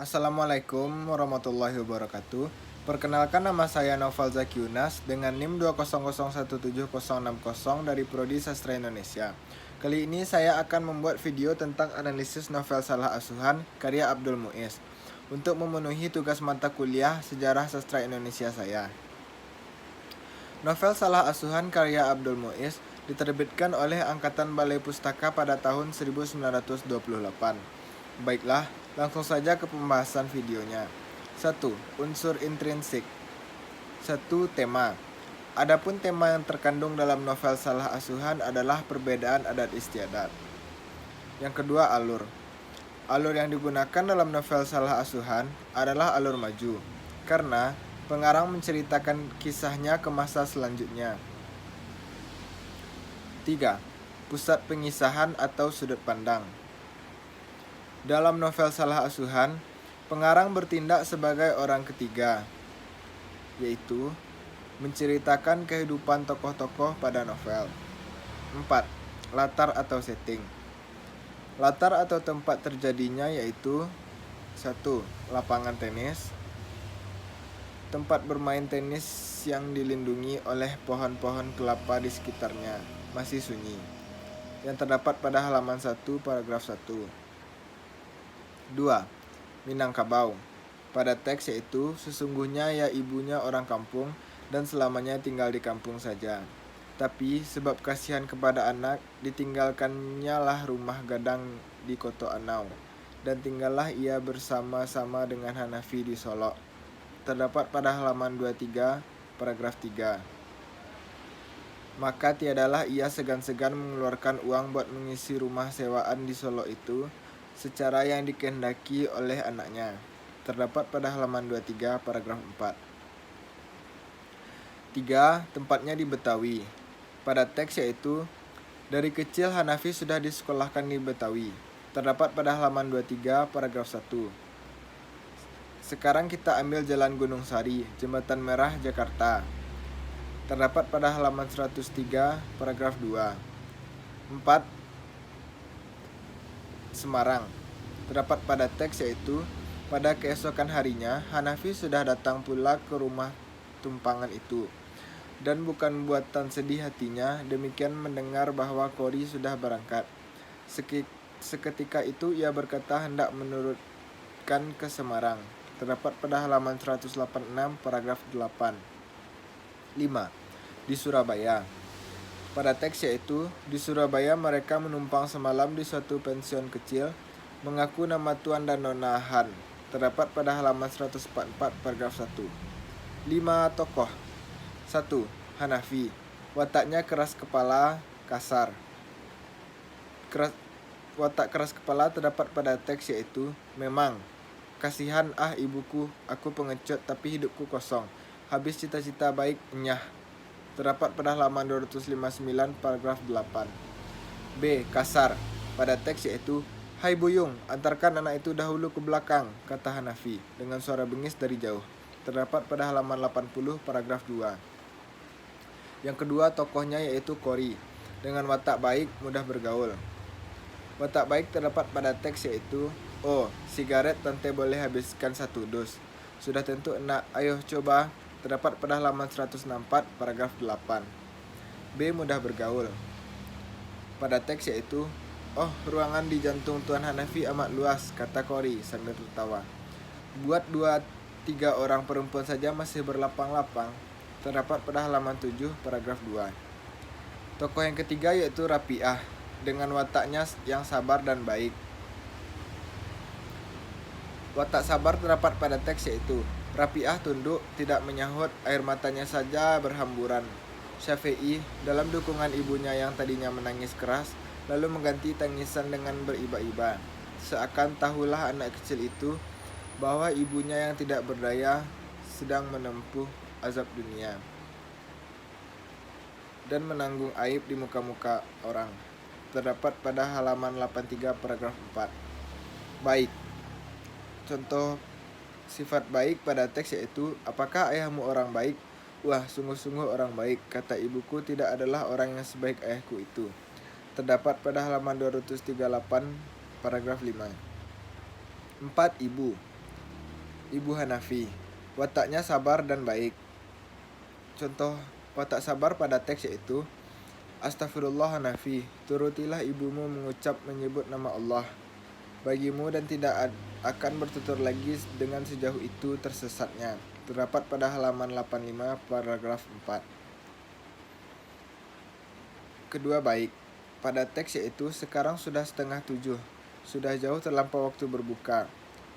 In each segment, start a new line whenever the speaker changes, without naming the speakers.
Assalamualaikum warahmatullahi wabarakatuh. Perkenalkan, nama saya Noval Zaki Yunas dengan NIM 200176060 dari Prodi Sastra Indonesia. Kali ini saya akan membuat video tentang analisis novel Salah Asuhan karya Abdul Muiz untuk memenuhi tugas mata kuliah Sejarah Sastra Indonesia saya. Novel Salah Asuhan karya Abdul Muiz diterbitkan oleh Angkatan Balai Pustaka pada tahun 1928. Baiklah, langsung saja ke pembahasan videonya. 1. Unsur intrinsik. 1. Tema. Adapun tema yang terkandung dalam novel Salah Asuhan adalah perbedaan adat istiadat. Yang kedua, alur. Alur yang digunakan dalam novel Salah Asuhan adalah alur maju, karena pengarang menceritakan kisahnya ke masa selanjutnya. 3. Pusat pengisahan atau sudut pandang. Dalam novel Salah Asuhan, pengarang bertindak sebagai orang ketiga, yaitu menceritakan kehidupan tokoh-tokoh pada novel. 4. Latar atau setting. Latar atau tempat terjadinya yaitu 1. Lapangan tenis. Tempat bermain tenis yang dilindungi oleh pohon-pohon kelapa di sekitarnya masih sunyi, yang terdapat pada halaman 1 paragraf 1. 2. Minangkabau. Pada teks yaitu, sesungguhnya ya ibunya orang kampung dan selamanya tinggal di kampung saja. Tapi sebab kasihan kepada anak, ditinggalkannya lah rumah gadang di Koto Anau, dan tinggallah ia bersama-sama dengan Hanafi di Solok. Terdapat pada halaman 23, paragraf 3. Maka tiadalah ia segan-segan mengeluarkan uang buat mengisi rumah sewaan di Solok itu, secara yang dikehendaki oleh anaknya. Terdapat pada halaman 23, paragraf 4. 3. Tempatnya di Betawi. Pada teks yaitu, dari kecil Hanafi sudah disekolahkan di Betawi. Terdapat pada halaman 23, paragraf 1. Sekarang kita ambil Jalan Gunung Sari, Jembatan Merah, Jakarta. Terdapat pada halaman 103, paragraf 2. 4. Semarang. Terdapat pada teks yaitu, pada keesokan harinya Hanafi sudah datang pula ke rumah tumpangan itu, dan bukan buatan sedih hatinya demikian mendengar bahwa Kori sudah berangkat. Seketika itu ia berkata hendak menurutkan ke Semarang. Terdapat pada halaman 186, paragraf 8. 5. Di Surabaya. Pada teks yaitu, di Surabaya mereka menumpang semalam di suatu pensiun kecil, mengaku nama Tuan dan Nona Han. Terdapat pada halaman 144, paragraf 1. 5. Tokoh. 1. Hanafi. Wataknya keras kepala, kasar. Watak keras kepala terdapat pada teks yaitu, memang kasihan ibuku, aku pengecut tapi hidupku kosong. Habis cita-cita baik, nyah. Terdapat pada halaman 259, paragraf 8. B. Kasar. Pada teks yaitu, hai Buyung, antarkan anak itu dahulu ke belakang, kata Hanafi dengan suara bengis dari jauh. Terdapat pada halaman 80, paragraf 2. Yang kedua tokohnya yaitu Kori, dengan watak baik, mudah bergaul. Watak baik terdapat pada teks yaitu, oh, sigaret tante boleh habiskan 1 dus. Sudah tentu enak, ayo coba. Terdapat pada halaman 164, paragraf 8. B. Mudah bergaul. Pada teks yaitu, oh, ruangan di jantung Tuan Hanafi amat luas, kata Kori sambil tertawa. Buat 2-3 orang perempuan saja masih berlapang-lapang. Terdapat pada halaman 7, paragraf 2. Tokoh yang ketiga yaitu Rapiah, dengan wataknya yang sabar dan baik. Watak sabar terdapat pada teks yaitu, Rapiah tunduk, tidak menyahut, air matanya saja berhamburan. Syafi'i, dalam dukungan ibunya yang tadinya menangis keras, lalu mengganti tangisan dengan beriba-iba. Seakan tahulah anak kecil itu, bahwa ibunya yang tidak berdaya sedang menempuh azab dunia dan menanggung aib di muka-muka orang. Terdapat pada halaman 83, paragraf 4. Baik. Contoh sifat baik pada teks yaitu, apakah ayahmu orang baik? Wah, sungguh-sungguh orang baik, kata ibuku tidak adalah orang yang sebaik ayahku itu. Terdapat pada halaman 238, paragraf 5. 4. Ibu. ibu Hanafi. Wataknya sabar dan baik. Contoh watak sabar pada teks yaitu Astagfirullah Hanafi, turutilah ibumu mengucap menyebut nama Allah bagimu dan tidak akan bertutur lagi dengan sejauh itu tersesatnya. Terdapat pada halaman 85 paragraf 4. Kedua baik. Pada teks yaitu sekarang sudah 6:30, sudah jauh terlampau waktu berbuka.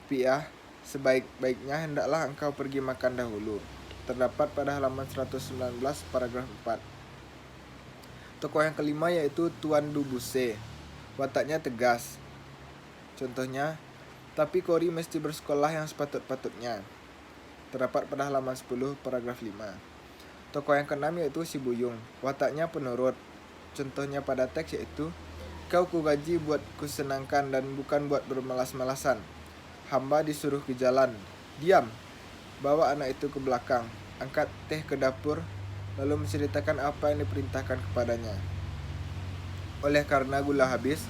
Piah, sebaik-baiknya hendaklah engkau pergi makan dahulu. Terdapat pada halaman 119 paragraf 4. Tokoh yang kelima yaitu Tuan Dubuse. Wataknya tegas. Contohnya, tapi Kori mesti bersekolah yang sepatut-patutnya. Terdapat pada halaman 10 paragraf 5. Tokoh yang keenam yaitu Si Buyung. Wataknya penurut. Contohnya pada teks yaitu kau kugaji buat kusenangkan dan bukan buat bermalas-malasan. Hamba disuruh ke jalan. Diam. Bawa anak itu ke belakang. Angkat teh ke dapur. Lalu menceritakan apa yang diperintahkan kepadanya. Oleh karena gula habis,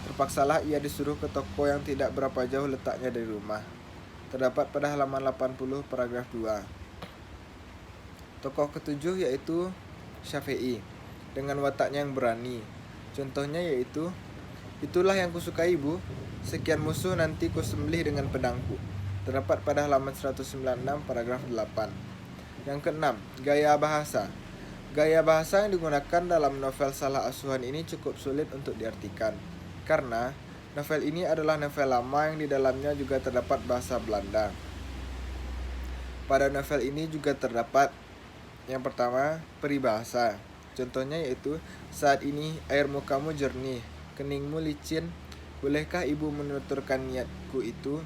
terpaksalah ia disuruh ke toko yang tidak berapa jauh letaknya dari rumah. Terdapat pada halaman 80 paragraf 2. Tokoh ketujuh yaitu Syafi'i, dengan wataknya yang berani. Contohnya yaitu, itulah yang kusukai ibu, sekian musuh nanti kusembelih dengan pedangku. Terdapat pada halaman 196 paragraf 8. Yang keenam, gaya bahasa. Gaya bahasa yang digunakan dalam novel Salah Asuhan ini cukup sulit untuk diartikan, karena novel ini adalah novel lama yang di dalamnya juga terdapat bahasa Belanda. Pada novel ini juga terdapat yang pertama, peribahasa. Contohnya yaitu, saat ini air mukamu jernih, keningmu licin, bolehkah ibu menuturkan niatku itu,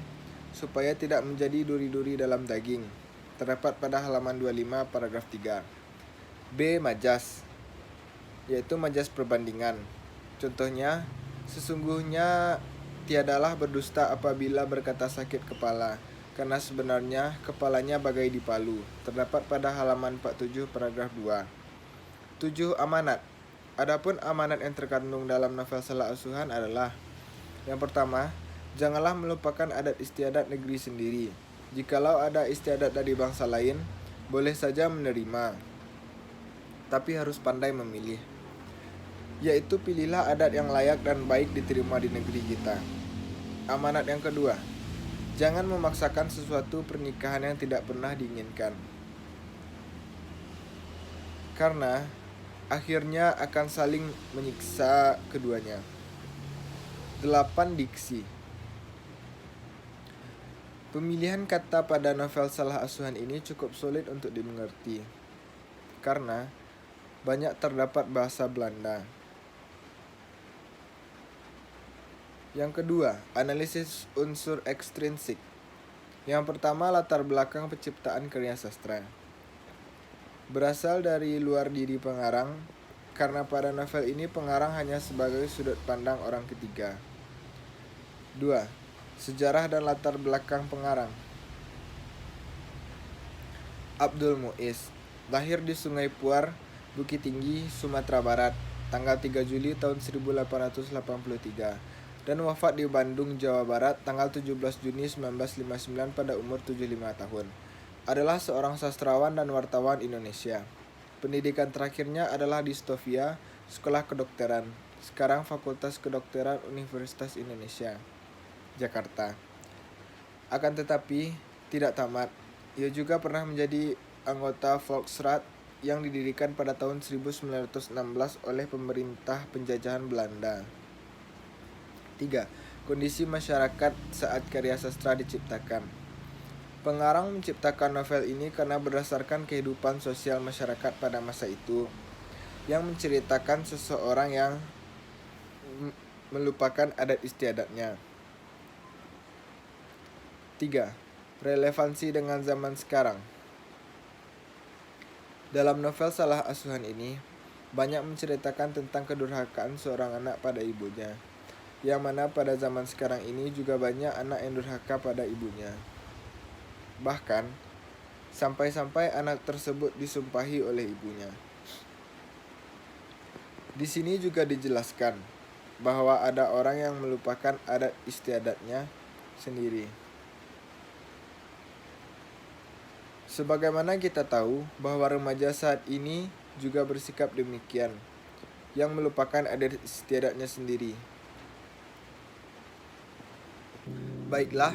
supaya tidak menjadi duri-duri dalam daging. Terdapat pada halaman 25 paragraf 3. B. Majas, yaitu majas perbandingan. Contohnya, sesungguhnya tiadalah berdusta apabila berkata sakit kepala, karena sebenarnya kepalanya bagai dipalu. Terdapat pada halaman 47 paragraf 2. 7. Amanat. Adapun amanat yang terkandung dalam novel Salah Asuhan adalah, yang pertama, janganlah melupakan adat istiadat negeri sendiri. Jikalau ada istiadat dari bangsa lain, boleh saja menerima, tapi harus pandai memilih. Yaitu pilihlah adat yang layak dan baik diterima di negeri kita. Amanat yang kedua, jangan memaksakan sesuatu pernikahan yang tidak pernah diinginkan, karena akhirnya akan saling menyiksa keduanya. 8. Diksi. Pemilihan kata pada novel Salah Asuhan ini cukup sulit untuk dimengerti, karena banyak terdapat bahasa Belanda. Yang kedua, analisis unsur ekstrinsik. Yang pertama, latar belakang penciptaan karya sastra. Berasal dari luar diri pengarang, karena pada novel ini pengarang hanya sebagai sudut pandang orang ketiga. 2. Sejarah dan latar belakang pengarang. Abdul Muiz lahir di Sungai Puar, Bukit Tinggi, Sumatera Barat, tanggal 3 Juli tahun 1883, dan wafat di Bandung, Jawa Barat, tanggal 17 Juni 1959 pada umur 75 tahun. Adalah seorang sastrawan dan wartawan Indonesia. Pendidikan terakhirnya adalah di Stovia, Sekolah Kedokteran, sekarang Fakultas Kedokteran Universitas Indonesia, Jakarta. Akan tetapi, tidak tamat. Ia juga pernah menjadi anggota Volksraad yang didirikan pada tahun 1916 oleh pemerintah penjajahan Belanda. 3. Kondisi masyarakat saat karya sastra diciptakan. Pengarang menciptakan novel ini karena berdasarkan kehidupan sosial masyarakat pada masa itu, yang menceritakan seseorang yang melupakan adat istiadatnya. 3. Relevansi dengan zaman sekarang. Dalam novel Salah Asuhan ini, banyak menceritakan tentang kedurhakaan seorang anak pada ibunya, yang mana pada zaman sekarang ini juga banyak anak yang durhaka pada ibunya. Bahkan, sampai-sampai anak tersebut disumpahi oleh ibunya. Di sini juga dijelaskan bahwa ada orang yang melupakan adat istiadatnya sendiri. Sebagaimana kita tahu bahwa remaja saat ini juga bersikap demikian, yang melupakan adat istiadatnya sendiri. Baiklah,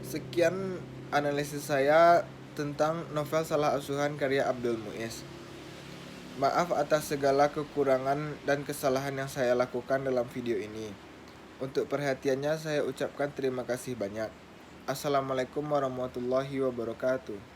sekian analisis saya tentang novel Salah Asuhan karya Abdul Muiz. Maaf atas segala kekurangan dan kesalahan yang saya lakukan dalam video ini. Untuk perhatiannya saya ucapkan terima kasih banyak. Assalamualaikum warahmatullahi wabarakatuh.